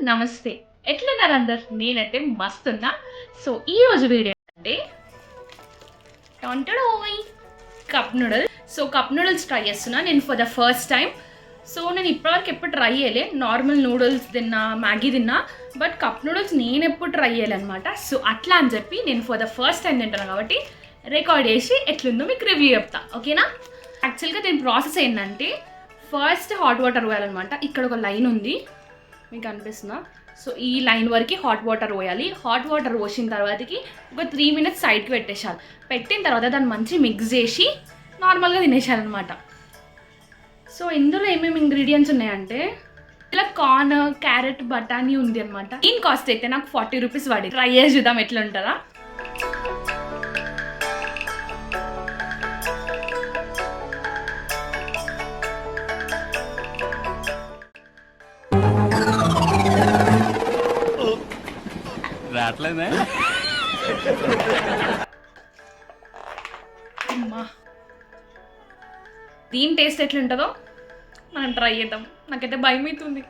నమస్తే. ఎట్లున్నారు అందరు? నేనైతే మస్తున్నా. సో ఈ రోజు వీడియో అంటే టొంటడోయ్ cup noodles. So cup noodles try చేస్తున్నా నేను for the first time. So నేను ఇప్పటివరకు ఎప్పుడు ట్రై చేయలే. నార్మల్ నూడిల్స్ తిన్నా, మ్యాగీ తిన్నా, బట్ కప్ నూడిల్స్ నేను ఎప్పుడు ట్రై చేయాలన్నమాట. సో అట్లా అని చెప్పి నేను ఫర్ ద ఫస్ట్ టైం తింటాను కాబట్టి రికార్డ్ చేసి ఎట్లుందో మీకు రివ్యూ చెప్తా, ఓకేనా? యాక్చువల్గా దీని ప్రాసెస్ ఏంటంటే ఫస్ట్ హాట్ వాటర్ పోయాలన్నమాట. ఇక్కడ ఒక లైన్ ఉంది, మీకు అనిపిస్తుందా? సో ఈ లైన్ వరకు హాట్ వాటర్ పోయాలి. హాట్ వాటర్ పోసిన తర్వాతకి ఒక 3 minutes సైడ్కి పెట్టేసాలి. పెట్టిన తర్వాత దాన్ని మంచి మిక్స్ చేసి నార్మల్గా తినేసాలన్నమాట. సో ఇందులో ఏమేమి ఇంగ్రీడియంట్స్ ఉన్నాయంటే ఇలా కార్న్, క్యారెట్, బఠానీ ఉంది అనమాట. దీని కాస్ట్ అయితే నాకు 40 రూపీస్ పడి. ట్రై చేసి చూద్దాం ఎట్లా ఉంటుందా. రాట్లేదా? దీని టేస్ట్ ఎట్లుంటుందో మనం ట్రై చేద్దాం. నాకైతే భయం అవుతుంది.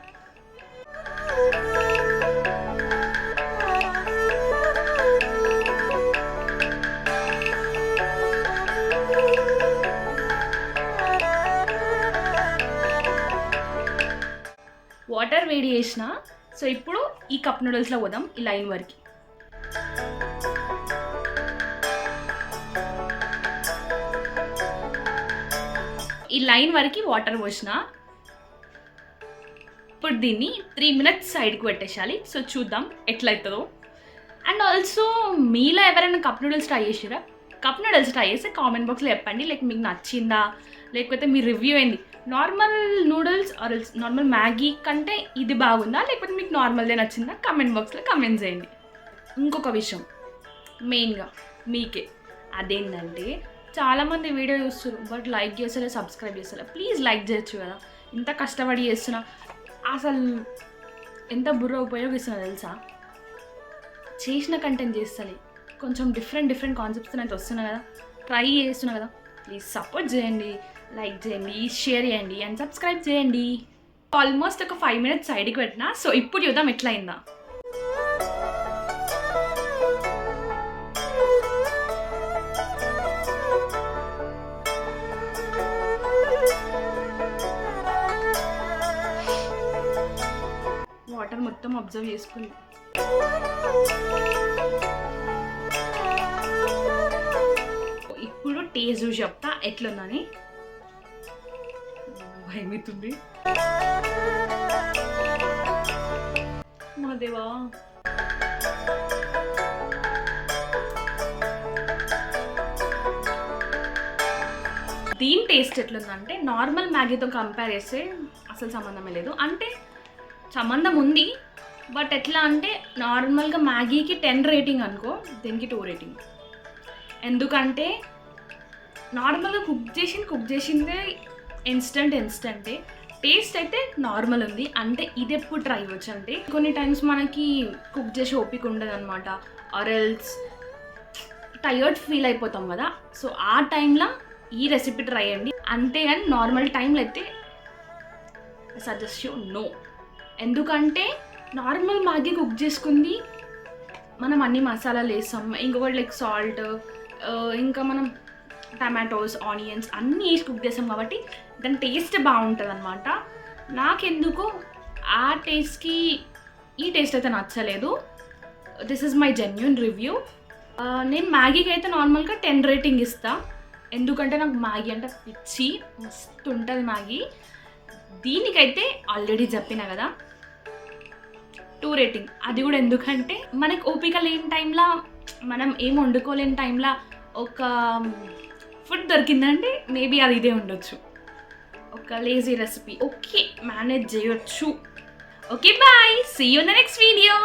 వాటర్ వేడి చేసిన. సో ఇప్పుడు ఈ కప్ నూడిల్స్లో పోదాం, ఈ లైన్ వరకు. ఈ లైన్ వరకు వాటర్ పోసిన. ఇప్పుడు దీన్ని 3 minutes సైడ్కి పెట్టేసాలి. సో చూద్దాం ఎట్లయితుందో. అండ్ ఆల్సో మీలో ఎవరైనా కప్ నూడిల్స్ ట్రై చేసిరా? కప్ నూడిల్స్ ట్రై చేస్తే కామెంట్ బాక్స్లో చెప్పండి. లైక్ మీకు నచ్చిందా, లేకపోతే మీ రివ్యూ ఏంది? Normal noodles or normal Maggi కంటే ఇది బాగుందా, లేకపోతే మీకు నార్మల్దే నచ్చిందా? కామెంట్ బాక్స్లో కామెంట్ చేయండి. ఇంకొక విషయం మెయిన్గా మీకే, అదేంటంటే చాలామంది వీడియో చూస్తారు బట్ లైక్ చేస్తలే, సబ్స్క్రైబ్ చేస్తలే. ప్లీజ్ లైక్ చేయొచ్చు కదా. ఇంత కష్టపడి చేస్తున్నా, అసలు ఎంత బుర్ర ఉపయోగిస్తున్నా తెలుసా? చేసిన కంటెంట్ చేస్తలే, కొంచెం డిఫరెంట్ కాన్సెప్ట్స్ అయితే వస్తున్నా కదా, ట్రై చేస్తున్నా కదా. ప్లీజ్ సపోర్ట్ చేయండి, లైక్ చేయండి, షేర్ చేయండి అండ్ సబ్స్క్రైబ్ చేయండి. ఆల్మోస్ట్ ఒక 5 minutes సైడ్కి పెట్టినా. సో ఇప్పుడు చూద్దాం ఎట్లా అయిందా. వాటర్ మొత్తం అబ్జర్వ్ చేసుకుంది. ఇప్పుడు టేస్ట్ చూసి చెప్తా ఎట్లుందని. భయమవుతుంది మాదేవా. దీని టేస్ట్ ఎట్లుందంటే నార్మల్ మ్యాగీతో కంపేర్ చేస్తే అసలు సంబంధమే లేదు. అంటే సంబంధం ఉంది, బట్ ఎట్లా అంటే నార్మల్గా మ్యాగీకి 10 రేటింగ్ అనుకో, దీనికి 2 రేటింగ్. ఎందుకంటే నార్మల్గా కుక్ చేసిందే ఇన్స్టంటే. టేస్ట్ అయితే నార్మల్ ఉంది. అంటే ఇది ఎప్పుడు ట్రై అవ్వచ్చు అంటే కొన్ని టైమ్స్ మనకి కుక్ చేసి ఓపిక ఉండదు అనమాట, ఆర్ ఎల్స్ టైర్డ్ ఫీల్ అయిపోతాం కదా. సో ఆ టైంలో ఈ రెసిపీ ట్రై చేయండి. అంతేగాని నార్మల్ టైంలో అయితే సజెస్ట్ యూ నో. ఎందుకంటే నార్మల్ మ్యాగీ కుక్ చేసుకుంది మనం అన్ని మసాలాలు వేస్తాం, ఇంకొకటి లైక్ సాల్ట్, ఇంకా మనం టమాటోస్, ఆనియన్స్ అన్నీ వేసి కుక్ చేస్తాం కాబట్టి దాని టేస్ట్ బాగుంటుంది అనమాట. నాకెందుకో ఆ టేస్ట్కి ఈ టేస్ట్ అయితే నచ్చలేదు. This is my genuine review. నేను మ్యాగీకి అయితే నార్మల్గా 10 రేటింగ్ ఇస్తాను. ఎందుకంటే నాకు మ్యాగీ అంటే పిచ్చి, మస్తు ఉంటుంది మ్యాగీ. దీనికైతే ఆల్రెడీ చెప్పిన కదా 2 రేటింగ్. అది కూడా ఎందుకంటే మనకి ఓపిక లేని టైంలో, మనం ఏం వండుకోలేని టైంలో ఒక ఫుడ్ దొరికిందంటే మేబీ అది ఇదే ఉండొచ్చు. ఒక లేజీ రెసిపీ, ఓకే మేనేజ్ చేయొచ్చు. Okay bye, see you in the next video.